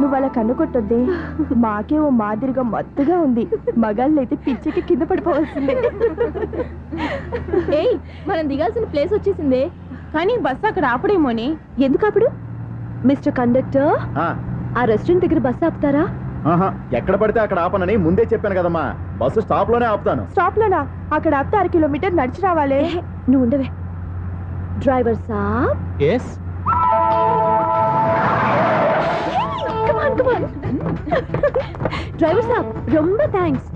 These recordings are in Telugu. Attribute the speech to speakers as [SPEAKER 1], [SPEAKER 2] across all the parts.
[SPEAKER 1] నువ్వు అలా కన్ను కొట్టొద్దే, మాకే ఓ మాదిరిగా మత్తుగా ఉంది. మగాళ్ళైతే పిచ్చికి కింద పడిపోవాల్సిందే.
[SPEAKER 2] ఏయ్, మనం దిగాల్సిన ప్లేస్ వచ్చేసిందే,
[SPEAKER 1] కానీ బస్సు అక్కడ ఆపడేమోనే.
[SPEAKER 2] ఎందుకు అప్పుడు? మిస్టర్ కండక్టర్, ఆ రెస్టారెంట్ దగ్గర బస్సు ఆపుతారా?
[SPEAKER 3] ఎక్కడ పడితే అక్కడ ఆపనని ముందే చెప్పాను కదమ్మా. బస్సు స్టాప్ లోనే ఆపుతాను.
[SPEAKER 1] స్టాప్ లోనా? అక్కడ ఆపితే 1 కిలోమీటర్ నడిచి రావాలి.
[SPEAKER 2] నువ్వు ఉండవే. డ్రైవర్ సాబ్.
[SPEAKER 3] ఎస్.
[SPEAKER 2] డ్రైవర్ సాబ్, రొంబ థ్యాంక్స్.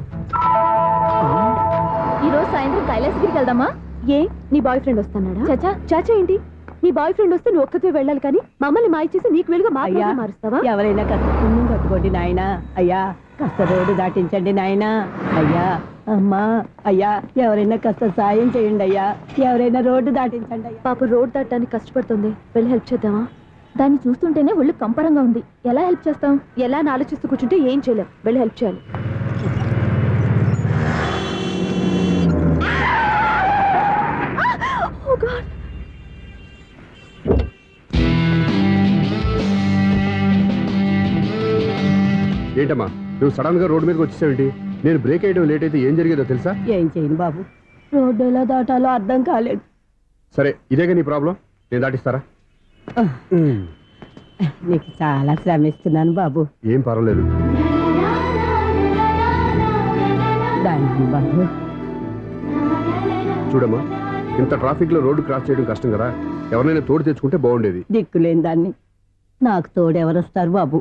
[SPEAKER 2] ఈరోజు సాయంత్రం కైలాసగిరికి వెళ్దామా? ఏ, నీ బాయ్ ఫ్రెండ్ వస్తున్నాడా? చాచా చాచా ఏంటి? నీ బాయ్ ఫ్రెండ్ వస్తే నువ్వు ఒక్కతే వెళ్ళాలి, కానీ మమ్మల్ని మాయ చేసి నీకు వెలుగా మారుస్తావా?
[SPEAKER 4] ఎవరైనా కాస్త పుణ్యం కట్టుకోండి నాయనా. అయ్యా కాస్త రోడ్డు దాటించండి నాయనా. అయ్యా, అమ్మా, అయ్యా ఎవరైనా కాస్త సాయం చేయండి అయ్యా. ఎవరైనా రోడ్డు దాటించండి అయ్యా.
[SPEAKER 2] పాప రోడ్డు దాటడానికి కష్టపడుతుంది, వెళ్ళి హెల్ప్ చేద్దామా? దాన్ని చూస్తుంటేనే ఒళ్ళు కంపరంగా ఉంది. ఎలా హెల్ప్ చేస్తాం? ఎలా అని ఆలోచిస్తూ కూర్చుంటే ఏం చేయలేం. వెళ్ళి హెల్ప్ చేయాలి.
[SPEAKER 5] ఏంటమ్మా నువ్వు సడన్ గా రోడ్డు మీదకి వచ్చేసావేంటి? నేను బ్రేక్ వేయడం లేట్ అయితే ఏం జరిగేదో తెలుసా?
[SPEAKER 4] ఏం చేయను బాబు, రోడ్డు ఎలా దాటాలో అర్థం కాలేదు.
[SPEAKER 5] సరే, ఇదేగా నీ ప్రాబ్లం, నేను దాటిస్తారా?
[SPEAKER 4] నీకు చాలా శ్రమిస్తున్నాను బాబు.
[SPEAKER 5] ఏం పర్వాలేదు.
[SPEAKER 4] బాబు
[SPEAKER 5] చూడమ్మా, ఇంత ట్రాఫిక్ లో రోడ్డు క్రాస్ చేయడం కష్టం కదా. ఎవరైనా తోడు తెచ్చుకుంటే బాగుండేది.
[SPEAKER 4] దిక్కులేని దాన్ని నాకు తోడెవరొస్తారు బాబు?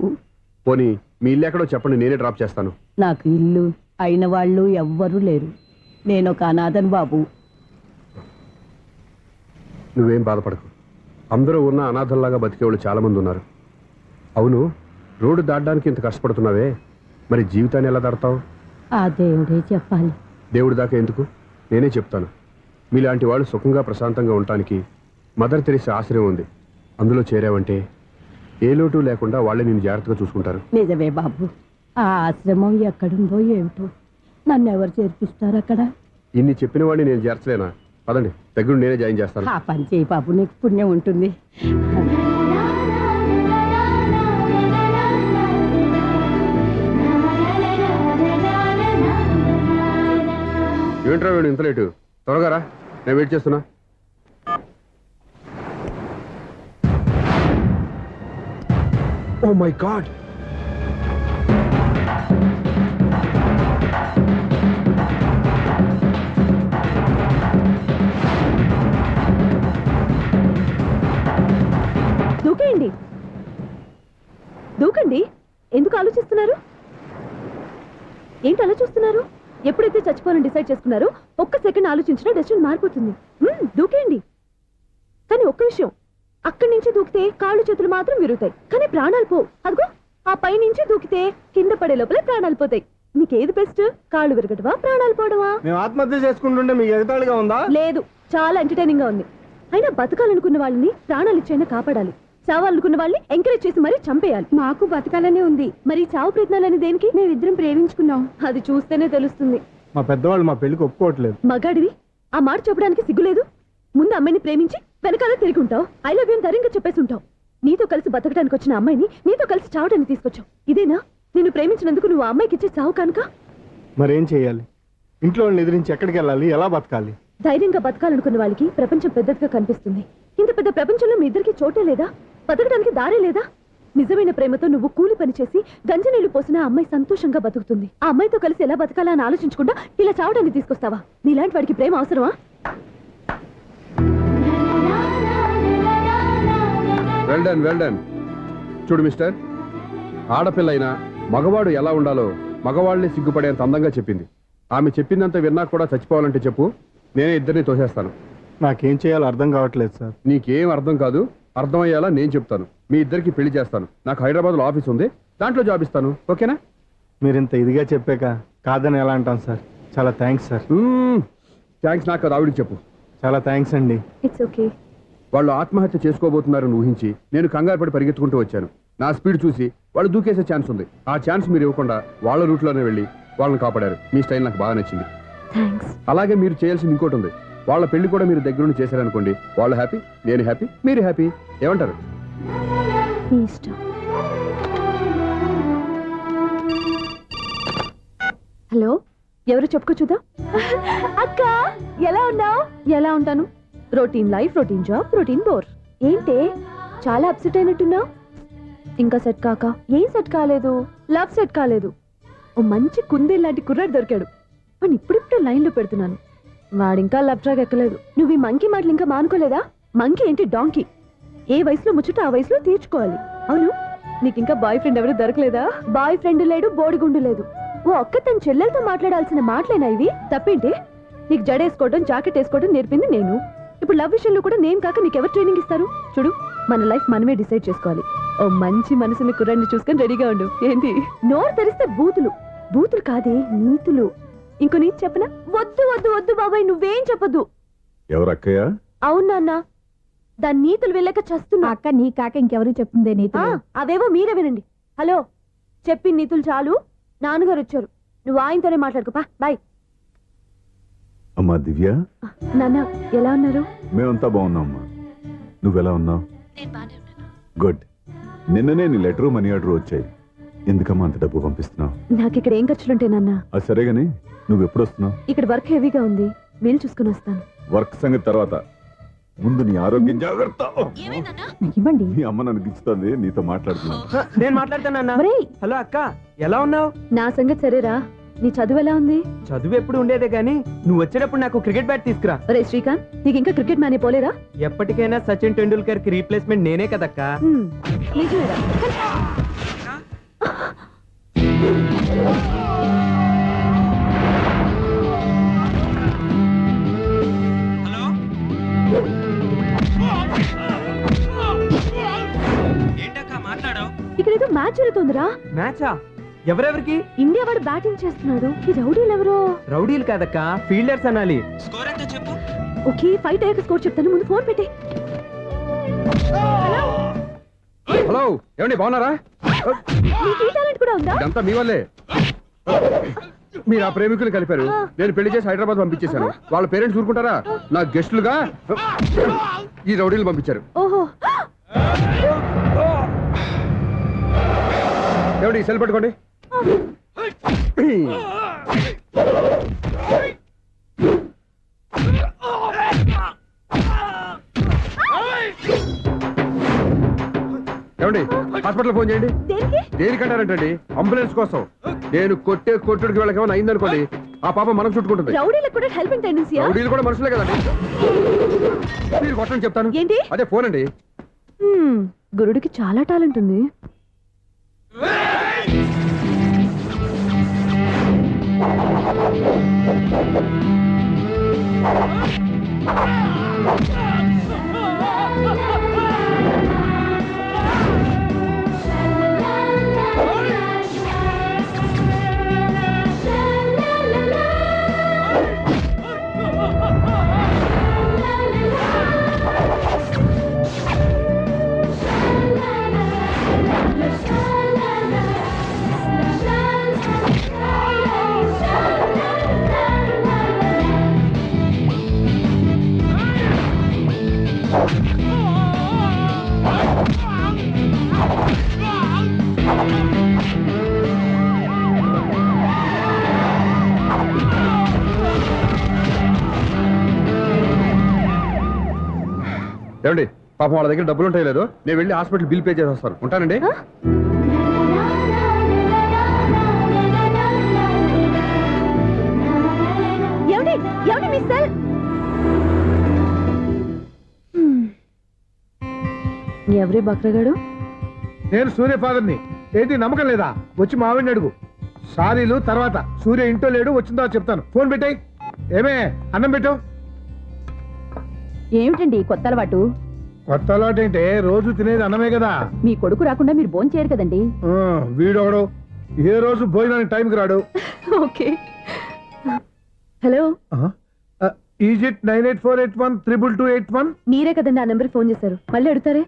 [SPEAKER 5] పోనీ మీ ఇల్లు ఎక్కడో చెప్పండి, నేనే డ్రాప్ చేస్తాను.
[SPEAKER 4] నాకు ఇల్లు అయిన వాళ్ళు ఎవ్వరూ లేరు. నేను ఒక అనాథను బాబు.
[SPEAKER 5] నువ్వేం బాధపడకు, అందరూ ఉన్న అనాథల్లాగా బతికేవాళ్ళు చాలా మంది ఉన్నారు. అవును, రోడ్డు దాటడానికి ఇంత కష్టపడుతున్నావే, మరి జీవితాన్ని ఎలా దాడతావు?
[SPEAKER 4] ఆ దేవుడే చెప్పాలి.
[SPEAKER 5] దేవుడి దాకా ఎందుకు, నేనే చెప్తాను. మీలాంటి వాళ్ళు సుఖంగా ప్రశాంతంగా ఉండటానికి మదర్ తెరీసా ఆశ్రయం ఉంది. అందులో చేరావంటే ఏ లోటు లేకుండా వాళ్ళే నేను జాగ్రత్తగా చూసుకుంటారు.
[SPEAKER 4] నిజమే బాబు, ఆ ఆశ్రమం ఎక్కడుందో ఏమిటో, నన్ను ఎవరు చేర్పిస్తారు అక్కడ?
[SPEAKER 5] ఇన్ని చెప్పిన వాడిని నేను చేర్చలేనా? పదండి, దగ్గర నేనే జాయిన్ చేస్తాను.
[SPEAKER 4] ఆ పని చేయి బాబు, నీకు పుణ్యం ఉంటుంది.
[SPEAKER 5] ఏంట్రా వీడు ఇంత లేటు? త్వరగా రా, నేను వెయిట్ చేస్తున్నా. ఓ మై గాడ్,
[SPEAKER 2] దూకేయండి, దూకండి. ఎందుకు ఆలోచిస్తున్నారు? ఏంటి అలా చూస్తున్నారు? ఎప్పుడైతే చచ్చిపోవాలని డిసైడ్ చేసుకున్నారో ఒక్క సెకండ్ ఆలోచించినా డెసిషన్ మారిపోతుంది. దూకేయండి. కానీ ఒక్క విషయం, అక్కడి నుంచి దూకితే కాళ్ళు చేతులు మాత్రం విరుగుతాయి, కానీ ప్రాణాలు పోవు. అదిగో ఆ పై నుంచి దూకితే కింద పడే లోపలే ప్రాణాలు పోతాయి. నీకేది బెస్ట్? కాళ్ళు విరగటవా, ప్రాణాలు పోవడమా?
[SPEAKER 3] మేము ఆత్మహత్య చేసుకుంటుంటే మీకు ఎగతాళిగా ఉందా?
[SPEAKER 2] లేదు, చాలా ఎంటర్టైనింగ్ గా ఉంది. అయినా బతకాలనుకున్న వాళ్ళని ప్రాణాలు ఇచ్చైనా కాపాడాలి. చావాలనుకున్న వాళ్ళని ఎంకరేజ్ చేసి మరీ చంపేయాలి. మాకు బతకాలనే ఉంది, మరి చావు ప్రయత్నాలని దేనికి? మేమిద్దరం ప్రేమించుకున్నాం, అది చూస్తేనే తెలుస్తుంది.
[SPEAKER 3] మా పెద్దవాళ్ళు మా పెళ్లికి ఒప్పుకోవట్లేదు.
[SPEAKER 2] మగాడివి ఆ మాట చెప్పడానికి సిగ్గులేదు? ముందు అమ్మాయిని ప్రేమించి వెనకాల తిరిగి ఉంటావు, ఐ లవ్ యూ ధైర్యంగా చెప్పేసి ఉంటావు. నీతో కలిసి బతకడానికి వచ్చిన అమ్మాయిని నీతో కలిసి చావడానికి తీసుకొచ్చావు. ఇదేనా నిన్ను ప్రేమించినందుకు నువ్వు ఆ అమ్మాయికి ఇచ్చే చావు కనుక?
[SPEAKER 3] మరేం చేయాలి? ఇంట్లో వాళ్ళని ఎదిరించి ఎక్కడికి వెళ్ళాలి? ఎలా బతకాలి?
[SPEAKER 2] ధైర్యంగా బతకాలనుకున్న వాళ్ళకి ప్రపంచం పెద్దదిగా కనిపిస్తుంది. ఇంత పెద్ద ప్రపంచంలో మీ ఇద్దరికి చోటే లేదా? బతకడానికి దారే లేదా? నిజమైన ప్రేమతో నువ్వు కూలి పని చేసి గంజనీళ్లు పోసిన ఆ అమ్మాయి సంతోషంగా బతుకుతుంది. ఆ అమ్మాయితో కలిసి ఎలా బతకాలా అని ఆలోచించకుండా ఇలా చావడానికి తీసుకొస్తావా? నీలాంటి వాడికి ప్రేమ అవసరమా?
[SPEAKER 5] Well done, well done. చూడు మిస్టర్, ఆడపిల్ల అయినా మగవాడు ఎలా ఉండాలో మగవాళ్ళని సిగ్గుపడేంత అందంగా చెప్పింది. ఆమె చెప్పిందంతా విన్నా కూడా చచ్చిపోవాలంటే చెప్పు, నేనే ఇద్దరిని తోసేస్తాను.
[SPEAKER 3] నాకేం చేయాలో అర్థం కావట్లేదు సార్.
[SPEAKER 5] నీకేం అర్థం కాదు, అర్థమయ్యేలా నేను చెప్తాను. మీ ఇద్దరికి పెళ్లి చేస్తాను. నాకు హైదరాబాద్లో ఆఫీస్ ఉంది, దాంట్లో జాబ్ ఇస్తాను. ఓకేనా?
[SPEAKER 3] మీరు ఇంత ఇదిగా చెప్పాక కాదని ఎలా అంటాను సార్. చాలా థ్యాంక్స్ సార్.
[SPEAKER 5] థ్యాంక్స్ నాకు, ఆవిడికి చెప్పు.
[SPEAKER 3] చాలా థ్యాంక్స్ అండి.
[SPEAKER 2] It's okay.
[SPEAKER 5] వాళ్ళు ఆత్మహత్య చేసుకోబోతున్నారని ఊహించి నేను కంగారు పడి పరిగెత్తుకుంటూ వచ్చాను. నా స్పీడ్ చూసి వాళ్ళు దూకేసే ఛాన్స్ ఉంది. ఆ ఛాన్స్ మీరు ఇవ్వకుండా వాళ్ళ రూట్లోనే వెళ్ళి వాళ్ళని కాపాడారు. మీ స్టైల్ నాకు బాగా నచ్చింది. అలాగే మీరు చేయాల్సింది ఇంకోటి ఉంది. వాళ్ళ పెళ్లి కూడా మీరు దగ్గరుండి చేశారనుకోండి, వాళ్ళు హ్యాపీ, నేను హ్యాపీ, మీరు హ్యాపీ. ఏమంటారు?
[SPEAKER 2] మీ ఇష్టం. హలో, ఎవరు చెప్పుకో చూద్దాం. అక్క ఎలా ఉన్నావు? ఎలా ఉంటాను? Routine life, routine job, routine bore. ఏంటే చాలా అప్సెట్ అయినట్టున్నావు? ఇంకా సెట్ కాక? ఏం సెట్ కాలేదు? లవ్ సెట్ కాలేదు. ఓ మంచి కుందే లాంటి కుర్రాడు దొరికాడు. వాడిని ఇప్పుడిప్పుడు లైన్లో పెడుతున్నాను. వాడింకా లవ్ ట్రాక్ ఎక్కలేదు. నువ్వు ఈ మంకీ మాటలు ఇంకా మానుకోలేదా? మంకీ ఏంటి డాంకీ? ఏ వయసులో ముచ్చట ఆ వయసులో తీర్చుకోవాలి. అవును, నీకు ఇంకా బాయ్ ఫ్రెండ్ ఎవరు దొరకలేదా? బాయ్ ఫ్రెండ్ లేడు, బోడిగుండు లేదు. ఓ ఒక్క తన చెల్లెలతో మాట్లాడాల్సిన మాటలేనా ఇవి? తప్పేంటి? నీకు జడేసుకోవడం, జాకెట్ వేసుకోవడం నేర్పింది నేను. ఇప్పుడు లవ్ విషయంలో కూడా నేను కాక నీకెవరు ట్రైనింగ్ ఇస్తారు? చూడు, మన లైఫ్ మనమే డిసైడ్ చేసుకోవాలి. ఓ మంచి మనసుని కుర్రాన్ని చూసుకొని రెడీగా ఉండు. ఏంటి నోరు తెరిస్తే బూతులు? బూతులు కాదే, నీతులు. ఇంకో నీతి చెప్పనా? వద్దు వద్దు వద్దు బాబాయ్, నువ్వేం చెప్పొద్దు.
[SPEAKER 3] ఎవరక్కయ్య?
[SPEAKER 2] అవును నాన్న, దాని నీతులు వెళ్ళక చస్తున్నా.
[SPEAKER 4] అక్క నీ కాక ఇంకెవరు చెప్తుందే నీతో?
[SPEAKER 2] అవేవో మీరే వినండి. హలో, చెప్పి నీతులు చాలు. నాన్నగారు వచ్చారు, నువ్వు ఆయనతోనే మాట్లాడుకోపా. బాయ్.
[SPEAKER 3] అమ్మా దివ్య,
[SPEAKER 2] నాన్న ఎలా ఉన్నారు?
[SPEAKER 3] మేమంతా బాగున్నాం అమ్మా. నువ్వెలా ఉన్నావు? గుడ్. నిన్ననే నీ లెటరు మనీ ఆర్డర్ వచ్చాయి. ఎందుకమ్మా అంత డబ్బు పంపిస్తున్నావు?
[SPEAKER 2] నాకు ఇక్కడ ఏం ఖర్చులుంటాయి నాన్న?
[SPEAKER 3] అది సరే గానీ నువ్వు ఎప్పుడు వస్తున్నావు?
[SPEAKER 2] ఇక్కడ వర్క్ హెవీగా ఉంది, వీలు చూసుకుని వస్తాను.
[SPEAKER 3] వర్క్ సంగతి తర్వాత, ముందు నీ ఆరోగ్యం జాగ్రత్త.
[SPEAKER 4] ఇవ్వండి.
[SPEAKER 3] మీ అమ్మ నన్ను గిచ్చుతుంది, నీతో మాట్లాడుతున్నాను.
[SPEAKER 6] నేను మాట్లాడతానన్నా.
[SPEAKER 2] ఒరేయ్,
[SPEAKER 6] హలో అక్క, ఎలా ఉన్నావు?
[SPEAKER 2] నా సంగతి సరేరా, నీ చదువు ఎలా ఉంది?
[SPEAKER 6] చదువు ఎప్పుడు ఉండేదే గానీ నువ్వు వచ్చేటప్పుడు నాకు క్రికెట్ బ్యాట్ తీసుకురా.
[SPEAKER 2] ఒరే శ్రీకాంత్, నీకు ఇంకా క్రికెట్ మ్యానే పోలేరా?
[SPEAKER 6] ఎప్పటికైనా సచిన్ టెండూల్కర్ కి రీప్లేస్మెంట్ నేనే కదక్క.
[SPEAKER 2] నిజమేరా?
[SPEAKER 6] ఏంటక్క మాట్లాడావు?
[SPEAKER 2] ఇక్కడ ఏదో మ్యాచ్ జరుగుతుందిరా.
[SPEAKER 6] మ్యాచా? ఎవరెవరికి?
[SPEAKER 2] ఇండియా వాడు బ్యాటింగ్ చేస్తున్నాడు. ఈ రౌడీలు ఎవరో?
[SPEAKER 6] రౌడీలు కాదక్క, ఫీల్డర్స్ అనాలి. స్కోర్ ఎంతో చెప్పు.
[SPEAKER 2] ఓకే, ఫైట్ అయ్యాక స్కోర్ చెప్తాను, ముందు ఫోన్ పెట్టే.
[SPEAKER 5] హలో, ఏమండి బాగున్నారా?
[SPEAKER 2] నీకు ఈ టాలెంట్ కూడా ఉందా?
[SPEAKER 5] ఇదంతా మీ వల్లే. మీరు ఆ ప్రేమికులు కలిపారు, నేను పెళ్లి చేసి హైదరాబాద్ పంపించేశాను. వాళ్ళ పేరెంట్స్ ఊరుకుంటారా? నా గెస్టులుగా ఈ రౌడీలు పంపించారు.
[SPEAKER 2] ఓహో,
[SPEAKER 5] ఏమండి సెల్ పట్టుకోండి. ఏమండి హాస్పిటల్ ఫోన్ చేయండి.
[SPEAKER 2] దేనికి?
[SPEAKER 5] దేనికంటారంటండి? అంబులెన్స్ కోసం. నేను కొట్టుడికి వాళ్ళకి ఏమైనా అయిందనుకోండి, ఆ పాప మనం చుట్టుకుంటుంది.
[SPEAKER 2] రౌడీలకు కూడా హెల్పింగ్ టెండెన్సీయా?
[SPEAKER 5] రౌడీలు కూడా మనుషులే కదండి. మీరు కొట్టని చెప్తాను.
[SPEAKER 2] ఏంటి?
[SPEAKER 5] అదే ఫోన్ అండి.
[SPEAKER 2] గురుడికి చాలా టాలెంట్ ఉంది.
[SPEAKER 5] ఏమండి పాపం వాళ్ళ దగ్గర డబ్బులు ఉంటాయి లేదు, నేను వెళ్ళి హాస్పిటల్ బిల్ పే చేసి వస్తాను. ఉంటానండి.
[SPEAKER 2] ఎవరి బక్రగాడు?
[SPEAKER 7] నేను సూర్య ఫాదర్ని. ఏంటి నమ్మకం లేదా? వచ్చి మావిడిని అడుగు. సారీలు తర్వాత. సూర్య ఇంట్లో లేడు, వచ్చిందో చెప్తాను. ఫోన్ పెట్టాయి. ఏమే అన్నం పెట్టు.
[SPEAKER 4] ఏమిటండి కొత్త అలవాటు?
[SPEAKER 7] కొత్త అలవాటు ఏంటే? రోజు తినేది అన్నమే కదా.
[SPEAKER 4] మీ కొడుకు రాకుండా మీరు భోజనం చేయరు కదండి.
[SPEAKER 7] వీడొకడు ఏ రోజు భోజనానికి టైంకి రాడు.
[SPEAKER 2] ఓకే. Hello,
[SPEAKER 7] is it 9848132281.
[SPEAKER 2] మీరే కదండి ఆ నెంబర్ ఫోన్ చేశారు, మళ్ళీ అడుగుతారే?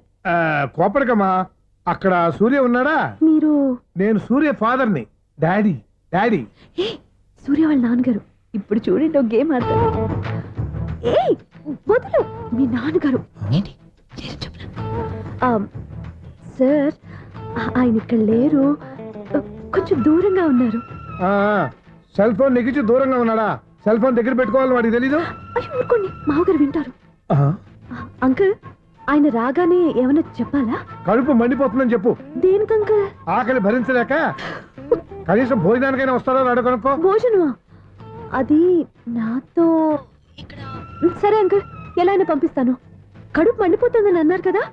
[SPEAKER 7] కోపడకమ్మా. అక్కడ సూర్య ఉన్నాడా?
[SPEAKER 2] మీరు?
[SPEAKER 7] నేను సూర్య ఫాదర్ని. Daddy daddy.
[SPEAKER 2] సూర్య వాళ్ళ నాన్నగారు. ఇప్పుడు చూడండి ఒక గేమ్ ఆడతారు. ఏయ్ వదులు, మీ నాన్నగారు. ఏంటి సార్, ఆయన ఇక్కడ లేరు, కొంచెం దూరంగా ఉన్నారు.
[SPEAKER 7] సెల్ ఫోన్ నెగిచి దూరంగా ఉన్నాడా? సెల్ ఫోన్ దగ్గర పెట్టుకోవాలని వాడికి తెలీదు.
[SPEAKER 2] అయ్యో ఊరుకోండి, మామగారు వింటారు. అంకుల్, ఆయన రాగానే ఏమైనా చెప్పాలా?
[SPEAKER 7] కడుపు మండిపోతుందని చెప్పు.
[SPEAKER 2] దేనికి అంకుల్?
[SPEAKER 7] ఆకలి భరించలేక కనీసం భోజనానికైనా వస్తాడో రాడో కనుక్కో.
[SPEAKER 2] భోజనమా? అది నాతో ఇక్కడ. సరే అంకుల్, ఎలా అయినా పంపిస్తాను. కడుపు మండిపోతుందని అన్నారు కదా,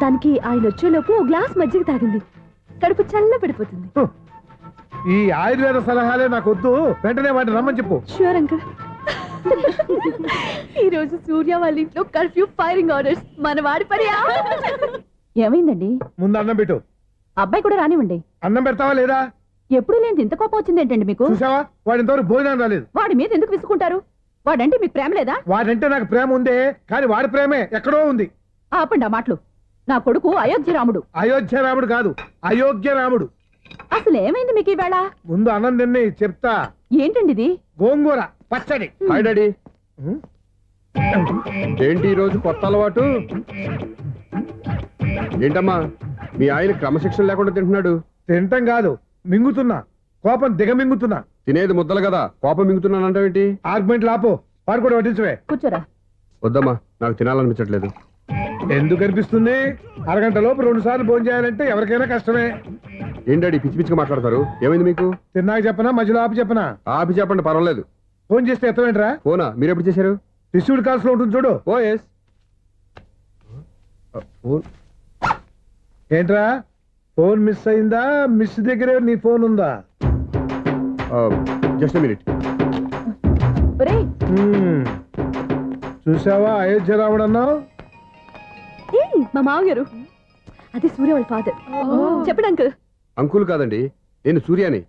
[SPEAKER 2] దానికి ఆయన వచ్చేలోపు ఓ గ్లాస్ మజ్జిగ తాగింది, కడుపు చల్ల పడిపోతుంది.
[SPEAKER 7] ఈ ఆయుర్వేద సలహాలే నాకు వద్దు, వెంటనే వాటిని రమ్మని చెప్పు.
[SPEAKER 2] Sure uncle. ఈ రోజు సూర్య వాళ్ళ ఇంట్లో కర్ఫ్యూ ఫైరింగ్ ఆర్డర్స్. మన వాడి పని.
[SPEAKER 4] ఏమైందండి?
[SPEAKER 7] ముందు అన్నం పెట్టు.
[SPEAKER 4] అబ్బాయి కూడా రానివ్వండి.
[SPEAKER 7] అన్నం పెడతావా లేదా?
[SPEAKER 4] ఎప్పుడు లేని ఇంత కోపం వచ్చింది ఏంటండి మీకు?
[SPEAKER 7] చూసావా, వాడి ఇంతవరకు భోజనం రాలేదు.
[SPEAKER 4] వాడి మీద ఎందుకు విసుకుంటారు? వాడంటే మీకు ప్రేమ లేదా?
[SPEAKER 7] వాడంటే నాకు ప్రేమ ఉందే, కానీ వాడి ప్రేమే ఎక్కడో ఉంది.
[SPEAKER 4] ఆపండి ఆ మాటలు. నా కొడుకు అయోధ్య రాముడు.
[SPEAKER 7] అయోధ్య రాముడు కాదు, అయోగ్య రాముడు.
[SPEAKER 4] అసలు ఏమైంది మీకు ఈవేళ?
[SPEAKER 7] ముందు అన్నం తిని చెప్తా.
[SPEAKER 4] ఏంటండి ఇది?
[SPEAKER 7] గోంగూర పచ్చడి.
[SPEAKER 5] Hi daddy. ఏంటి ఈ రోజు కొత్త అలవాటు? ఏంటమ్మా మీ ఆయన క్రమశిక్షణ లేకుండా తింటున్నాడు?
[SPEAKER 7] తింటం కాదు, మింగుతున్నా. కోపం దిగమింగుతున్నా.
[SPEAKER 5] తినేది ముద్దలు కదా, కోపం మింగుతున్నానంటావేంటి?
[SPEAKER 7] ఆర్గ్యుమెంట్ లాపో, వాడు కూడా వడ్డించవే.
[SPEAKER 4] కూర్చోరా.
[SPEAKER 5] వద్దమ్మా, నాకు తినాలనిపించట్లేదు.
[SPEAKER 7] ఎందుకు అనిపిస్తుంది? అరగంట లోపు 2 సార్లు భోజనం చేయాలంటే ఎవరికైనా కష్టమే.
[SPEAKER 5] ఏం డాడీ పిచ్చి పిచ్చిగా మాట్లాడతారు? ఏమైంది మీకు?
[SPEAKER 7] తిన్నాక చెప్పనా, మధ్యలో ఆపి చెప్పనా?
[SPEAKER 5] ఆపి చెప్పండి, పర్వాలేదు.
[SPEAKER 7] ఫోన్ చేస్తే ఎత్తవేంట్రా?
[SPEAKER 5] ఫోనా? మీరు ఎప్పుడు చేశారు?
[SPEAKER 7] రిసీవ్డ్ కాల్స్ లో ఉంటుంది చూడు.
[SPEAKER 5] ఓ ఎస్. ఫోన్
[SPEAKER 7] ఏంట్రా, ఫోన్ మిస్ అయిందా? మిస్ దగ్గరే నీ ఫోన్ ఉందా?
[SPEAKER 5] Just minute.
[SPEAKER 4] ఒరేయ్,
[SPEAKER 7] చూసావా అయోధ్య రాముడు అన్నావు?
[SPEAKER 2] మా మామగారు, అది సూర్య వాళ్ళ ఫాదర్. చెప్పండి అంకుల్.
[SPEAKER 5] అంకుల్ కాదండి, నేను సూర్యాని.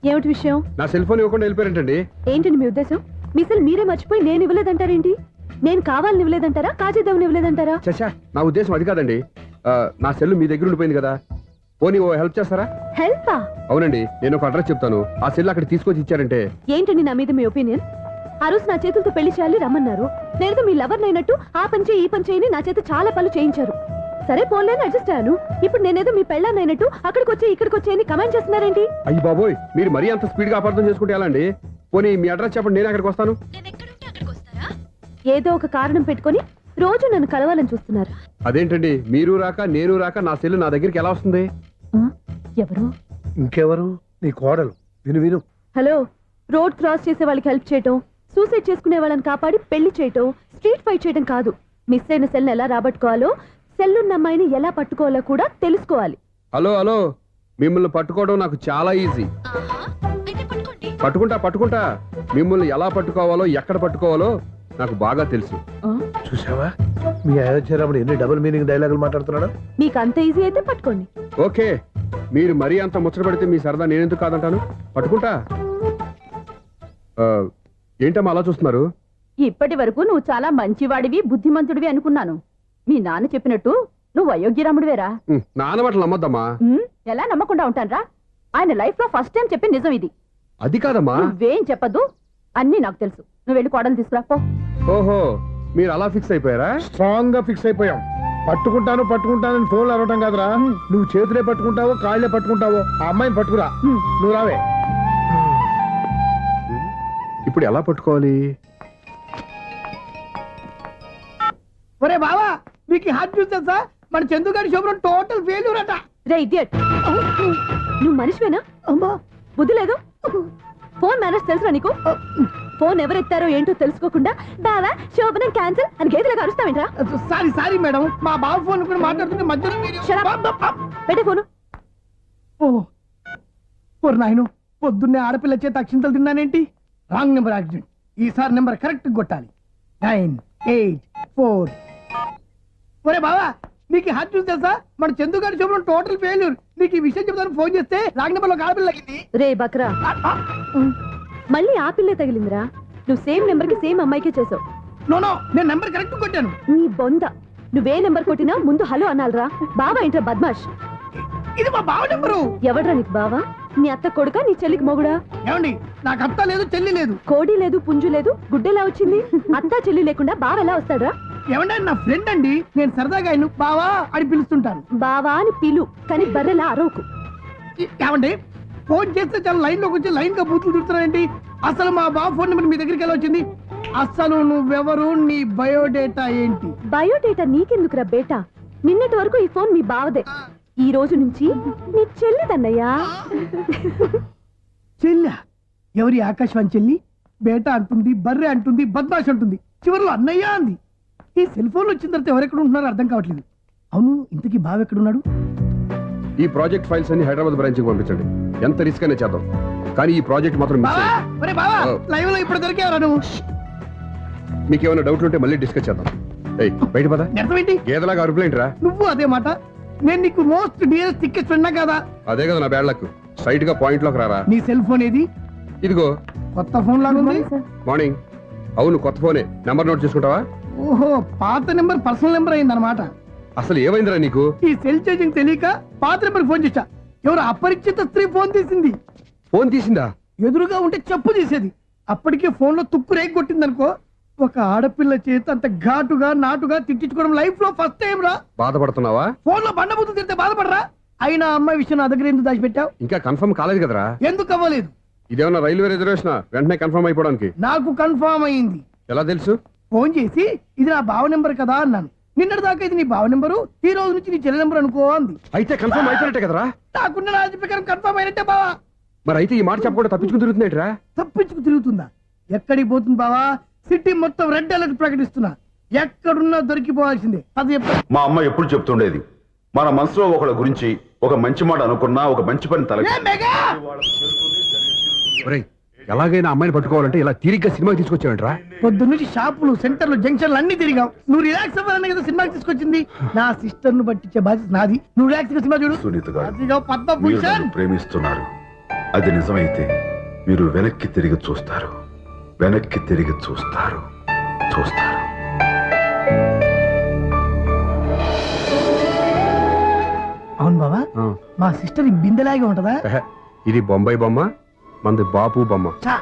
[SPEAKER 2] ఏమిటి విషయం?
[SPEAKER 5] నా సెల్ ఫోన్ ఇవ్వకుండా వెళ్ళిపోయారంటండి.
[SPEAKER 2] ఏంటండి మీ ఉద్దేశం? మీ సెల్ మీరే మర్చిపోయి నేను ఇవ్వలేదంటారేంటి? నేను కావాలని ఇవ్వలేదంటారా, కాజేద్దామని ఇవ్వలేదంటారా?
[SPEAKER 5] చచ్చా, నా ఉద్దేశం అది కాదండి. నా సెల్ మీ దగ్గర ఉండిపోయింది కదా, పోనీ ఓ హెల్ప్ చేస్తారా?
[SPEAKER 2] హెల్పా?
[SPEAKER 5] అవునండి, నేను ఒక అడ్రస్ చెప్తాను, ఆ సెల్ అక్కడ తీసుకొచ్చి ఇచ్చారంటే.
[SPEAKER 2] ఏంటండి నా మీద మీ ఒపీనియన్? ఆ రోజు నా చేతులతో పెళ్లి చేయాలి రమ్మన్నారు. నేను మీ లవర్ అయినట్టు ఆ పని చేయి ఈ పని చేయని నా చేత చాలా పనులు చేయించారు. సరే పోన్లేని అడ్జస్ట్ అయ్యాను. ఇప్పుడు నేనేదో మీ పెళ్ళాన్ని అయినట్టు అక్కడికి వచ్చి ఇక్కడికి వచ్చి కమెంట్ చేస్తున్నారేంటి?
[SPEAKER 5] అయ్యి బాబోయ్, మీరు మరీ అంత స్పీడ్ గా అపార్థం చేసుకుంటే ఎలా అండి? పోనీ మీ అడ్రస్ చెప్పండి, నేను అక్కడికి వస్తాను.
[SPEAKER 2] ఏదో ఒక కారణం పెట్టుకొని రోజు నన్ను కలవాలని చూస్తున్నారు.
[SPEAKER 5] అదేంటండి, మీరు రాక నేను రాక నా సెల్ నా దగ్గరికి ఎలా వస్తుంది?
[SPEAKER 2] ఎవరు?
[SPEAKER 7] ఇంకెవరు? నీ కోడలు. విను విను.
[SPEAKER 2] హలో, రోడ్ క్రాస్ చేసే వాళ్ళకి హెల్ప్ చేయటం, సూసైడ్ చేసుకునే వాళ్ళని కాపాడి పెళ్లి చేయటం, స్ట్రీట్ ఫైట్ చేయడం కాదు. మిస్ అయిన సెల్ని ఎలా రాబట్టుకోవాలో, సెల్లున్న అమ్మాయిని ఎలా పట్టుకోవాలో కూడా తెలుసుకోవాలి.
[SPEAKER 5] హలో హలో, మిమ్మల్ని పట్టుకోవడం నాకు చాలా ఈజీ. పట్టుకుంటా. మిమ్మల్ని ఎలా పట్టుకోవాలో, ఎక్కడ పట్టుకోవాలో నాకు బాగా తెలుసు.
[SPEAKER 7] చూసావా, మీ అయోధ్య రాముడు ఎన్ని డబుల్ మీనింగ్ డైలాగులు మాట్లాడుతున్నాడు.
[SPEAKER 2] మీకు అంత ఈజీ అయితే పట్టుకోండి.
[SPEAKER 5] ఓకే, మీరు మరీ అంత ముచ్చట పెడితే మీ సరదా నేనెందుకు కాదంటాను. పట్టుకుంటా. ఏంటమ్మా అలా చూస్తున్నారు?
[SPEAKER 4] ఇప్పటి వరకు నువ్వు చాలా మంచివాడివి, బుద్ధిమంతుడివి అనుకున్నాను. మీ నాన్న చెప్పినట్టు నువ్వు అయోగ్యరాముడివేరా?
[SPEAKER 5] నాన్న మాటలు నమ్మద్దమ్మా.
[SPEAKER 4] ఎలా నమ్మకుండా ఉంటానరా? ఆయన లైఫ్ లో ఫస్ట్ టైం చెప్పి నిజం ఇది.
[SPEAKER 5] అది కాదమ్మా.
[SPEAKER 4] నువ్వేం చెప్పదు, అన్ని నాకు తెలుసు. నువ్వు వెళ్ళి కోడలు తీసుకురాపో.
[SPEAKER 5] ఓహో, మీరు అలా ఫిక్స్ అయిపోయారా?
[SPEAKER 7] స్ట్రాంగ్ గా ఫిక్స్ అయిపోయాం. పట్టుకుంటాను ఫోన్లు అరవటం కాదురా. నువ్వు చేతులే పట్టుకుంటావో కాళ్ళే పట్టుకుంటావో ఆ అమ్మాయిని పట్టుకురా. నువ్వు రావే.
[SPEAKER 5] ఇప్పుడు ఎలా పట్టుకోవాలి?
[SPEAKER 6] ఒరే బావా, మీకు హార్ట్ న్యూస్ తెలుసా? మన చందుగారి శుభ్రం టోటల్ ఫెయిల్యూర్ అట.
[SPEAKER 2] రే ఇడియట్, నువ్వు మనిషివేనా?
[SPEAKER 6] అమ్మా,
[SPEAKER 2] బుద్ధి లేదు. ఫోన్ మేనేజ్ తెలుసురా నీకు? ఫోన్ ఎవరెత్తారో ఏంటో తెలుసుకోకుండా బావా శోభనం క్యాన్సిల్ అని గేదెలకు అరుస్తావేంట్రా?
[SPEAKER 6] సారీ మేడం, మా బావ ఫోన్ కూడా మాట్లాడుతుంటే మధ్యలో
[SPEAKER 2] పెట్టే ఫోను.
[SPEAKER 6] ఓ నాయను, పొద్దున్నే ఆడపిల్ల చేత అక్షింతలు తిన్నానేంటి? Wrong number accident. ఈసారి నెంబర్ కరెక్ట్ కొట్టాలి. 984. ఒరే బావా, నీకు హార్ట్ న్యూస్ తెలుసా? మన చందుగారి శుభ్రం టోటల్ ఫెయిల్యూర్. నీకు ఈ విషయం చెప్తాను ఫోన్ చేస్తే రాంగ్ నెంబర్ లో ఆడపిల్ల తగ్గింది.
[SPEAKER 2] రే బక్రా, మళ్ళీ ఆ పిల్లే తగిలిందిరా. నువ్వు సేమ్ నెంబర్ కి సేమ్ అమ్మాయికే చేసావు.
[SPEAKER 6] నో, నేను నెంబర్ కరెక్ట్ కొట్టాను.
[SPEAKER 2] నీ బొంద, నువ్వే నెంబర్ కొట్టినా ముందు హలో అనాలరా. బావా ఏంట్రా బద్మాష్?
[SPEAKER 6] ఇది మా బావ నెంబరు.
[SPEAKER 2] ఎవడ్రా నీకు బావా? నీ అత్త కొడుకా, నీ చెల్లికి మొగుడా?
[SPEAKER 6] ఏమండి, నాకు అత్త లేదు, చెల్లి లేదు.
[SPEAKER 2] కోడి లేదు, పుంజు లేదు, గుడ్డెలా వచ్చింది? అత్త చెల్లి లేకుండా బావ ఎలా వస్తాడ్రా?
[SPEAKER 6] ఏమంటే నా ఫ్రెండ్ అండి, నేను సరదాగా ఆయన బావా అని పిలుస్తుంటాను.
[SPEAKER 2] బావా అని పిలు, కానీ బర్రెలా అరవకు.
[SPEAKER 6] ఏమండి, ఫోన్ చేస్తే చాలా లైన్ లోకి వచ్చి లైన్ గా బూతులు తిడుతున్నారేంటి? అసలు మా బాబు ఫోన్ నెంబర్ మీ దగ్గరికి ఎలా వచ్చింది? అసలు నువ్వెవరు, నీ బయోడేటా ఏంటి?
[SPEAKER 2] బయోడేటా నీకెందుకురా బేటా? నిన్నటి వరకు ఈ ఫోన్ మీ బావదే, ఈ రోజు నుంచి నీ చెల్లిదన్నయ్యా.
[SPEAKER 6] చెల్లి? ఎవరి ఆకాశవాణి చెల్లి? బేటా అంటుంది, బర్రె అంటుంది, బద్మాష్ అంటుంది, చివరిలో అన్నయ్య అంది. ఈ సెల్ ఫోన్ వచ్చిన తర్వాత ఎవరెక్కడ ఉంటున్నారో అర్థం కావట్లేదు. అవును, ఇంతకీ బావ ఎక్కడున్నాడు?
[SPEAKER 5] ఈ ప్రాజెక్ట్ ఫైల్స్ అన్ని హైదరాబాద్ బ్రాంచ్ కి పంపించండి. ఎంత రిస్క్ అయినా చేద్దాం, కానీ ఈ ప్రాజెక్ట్ మాత్రం మిస్
[SPEAKER 6] బావా,
[SPEAKER 5] అయ్యింది.
[SPEAKER 6] ఒరే బావా, లైవ్ లో ఇప్పుడు దొరికేవరా నువ్వు?
[SPEAKER 5] మీకు ఏమైనా డౌట్లు ఉంటే మళ్ళీ డిస్కస్ చేద్దాం. ఏయ్ బయట పద.
[SPEAKER 6] అర్థమేంటి?
[SPEAKER 5] గేదలాగా అరుపులేంట్రా?
[SPEAKER 6] నువ్వు అదే మాట. నేను నీకు మోస్ట్ డియరెస్ట్ టికెట్స్ విన్నా కదా.
[SPEAKER 5] అదే కదా నా బ్యాడ్ లక్. స్ట్రైట్ గా పాయింట్ లోకి రారా.
[SPEAKER 6] నీ సెల్ ఫోన్ ఏది?
[SPEAKER 5] ఇదిగో
[SPEAKER 6] కొత్త ఫోన్ లాగా ఉంది.
[SPEAKER 5] మార్నింగ్. అవును, కొత్త ఫోనే. నెంబర్ నోట్ చేసుకుంటావా?
[SPEAKER 6] ఓహో, పాత నెంబర్ పర్సనల్ నెంబర్ అయిందన్నమాట.
[SPEAKER 5] అసలు ఏమైందిరా నీకు?
[SPEAKER 6] ఈ సెల్ ఛార్జింగ్ తెలియక పాత నెంబర్ ఫోన్ చేశా. ఎవరు అపరిచిత స్త్రీ ఫోన్ తీసింది.
[SPEAKER 5] ఫోన్ తీసిందా?
[SPEAKER 6] ఎదురుగా ఉంటే చెప్పు తీసేది. అప్పటికే ఫోన్ లో తుక్కు రేగి కొట్టింది అనుకో. ఒక ఆడపిల్ల చేత అంత ఘాటుగా నాటుగా తిట్టించుకోవడం లైఫ్ లో ఫస్ట్ టైం రా.
[SPEAKER 5] బాధపడుతున్నావా?
[SPEAKER 6] ఫోన్ లో బండబూతులు తింటే బాధపడరా? అయినా అమ్మాయి విషయం నా దగ్గర ఎందుకు దాచిపెట్టావు?
[SPEAKER 5] ఇంకా కన్ఫర్మ్ కాలేదు కదరా.
[SPEAKER 6] ఎందుకు అవ్వలేదు?
[SPEAKER 5] ఇదేమన్నా రైల్వే రిజర్వేషన్? వెంటనే కన్ఫర్మ్ అయిపోవడానికి.
[SPEAKER 6] నాకు కన్ఫర్మ్ అయింది.
[SPEAKER 5] ఎలా తెలుసు?
[SPEAKER 6] ఫోన్ చేసి ఇది నా బావ నెంబర్ కదా అన్నాను. నిన్నటి దాకా ఇది నీ బావ నెంబరు, ఈ రోజు నుంచి నీ చెల్లి నెంబర్ అనుకో అంది.
[SPEAKER 5] అయితే కన్ఫర్మ్ అయిపోయినట్టే కదరా.
[SPEAKER 6] నాకున్న రాజు ప్రకారం కన్ఫర్మ్ అయినట్టే బావా.
[SPEAKER 5] మరి అయితే ఈ మాట చెప్పకుండా తప్పించుకుని తిరుగుతున్నాయిట్రా.
[SPEAKER 6] తప్పించుకు తిరుగుతుందా? ఎక్కడికి పోతుంది బావా? సిటీ మొత్తం రెడ్ అలర్ట్ ప్రకటిస్తున్నా. ఎక్కడున్నా దొరికిపోవాల్సిందే. అది చెప్పు.
[SPEAKER 3] మా అమ్మ ఎప్పుడు చెప్తుండేది, మన మనసులో ఒకళ్ళ గురించి ఒక మంచి మాట అనుకున్నా ఒక మంచి పని తల
[SPEAKER 6] ఏ మెగా!
[SPEAKER 5] ఒరేయ్, ఎలాగైనా అమ్మాయిని పట్టుకోవాలంటే ఇలా తీరిగ్గా సినిమాకి తీసుకొచ్చావంట్రా.
[SPEAKER 6] పొద్దు నుంచి షాపులు, సెంటర్లు, జంక్షన్లు అన్ని తిరిగాం. నువ్వు రిలాక్స్ అవ్వాలనే కదా సినిమాకి తీసుకొచ్చింది. నా సిస్టర్ ను పట్టించే బాధ్యత నాది. నువ్వు రిలాక్స్ గా సినిమా చూడు.
[SPEAKER 3] సునీత గారు,
[SPEAKER 6] అదిగో
[SPEAKER 3] మీరు
[SPEAKER 6] పద్మభూషణ్.
[SPEAKER 3] నన్ను ప్రేమిస్తున్నారు. అది నిజమైతే మీరు వెనక్కి తిరిగి చూస్తారు, వెనక్కి తిరిగి చూస్తారు, చూస్తారు.
[SPEAKER 6] అవును బావా, మా సిస్టర్ ఈ బిందెలాగే ఉంటదా?
[SPEAKER 5] ఇది బొంబాయి బొమ్మ, మంది బాపు బొమ్మ.
[SPEAKER 6] చా,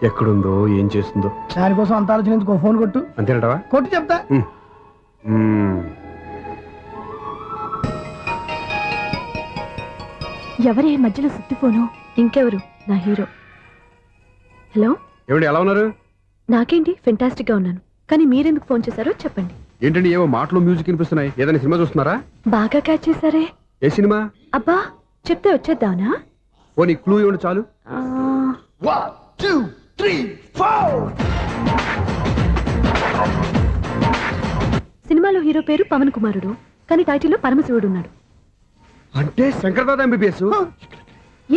[SPEAKER 5] ఎక్కడుందో ఏం చేస్తుందో.
[SPEAKER 6] దానికోసం అంత ఆలోచన ఎందుకు? ఫోన్ కొట్టు.
[SPEAKER 5] అంతేనటవా?
[SPEAKER 6] కొట్టు చెప్తా.
[SPEAKER 2] ఎవరే మధ్యలో సుత్తి ఫోను? ఇంకెవరు? నా హీరో. హలో,
[SPEAKER 5] ఏమిటి ఎలా ఉన్నారు?
[SPEAKER 2] నాకేంటి ఫెంటాస్టిక్ గా ఉన్నాను, కానీ మీరెందుకు ఫోన్ చేశారో చెప్పండి.
[SPEAKER 5] ఏంటండి ఏవో మాటలు మ్యూజిక్ వినిపిస్తున్నాయి? ఏదైనా సినిమా చూస్తున్నారా?
[SPEAKER 2] బాగా క్యాచ్ చేశారే.
[SPEAKER 5] ఏ సినిమా?
[SPEAKER 2] అబ్బా, చెప్తే వచ్చేద్దానా?
[SPEAKER 5] ఓ నీ క్లూ ఇవ్వండి చాలు.
[SPEAKER 2] ఆ,
[SPEAKER 6] 1 2 3 4.
[SPEAKER 2] సినిమాలో హీరో పేరు పవన్ కుమారుడు, కానీ టైటిల్లో పరమశివుడు ఉన్నాడు.
[SPEAKER 5] అంటే Shankar Dada MBBS.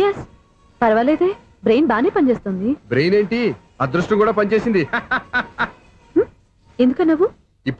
[SPEAKER 2] Yes, పర్వాలేదే, brain బానే పనిచేస్తుంది.
[SPEAKER 5] బ్రెయిన్ ఏంటి, అదృష్టం కూడా పనిచేసింది.
[SPEAKER 2] ఎందుకన్నావు?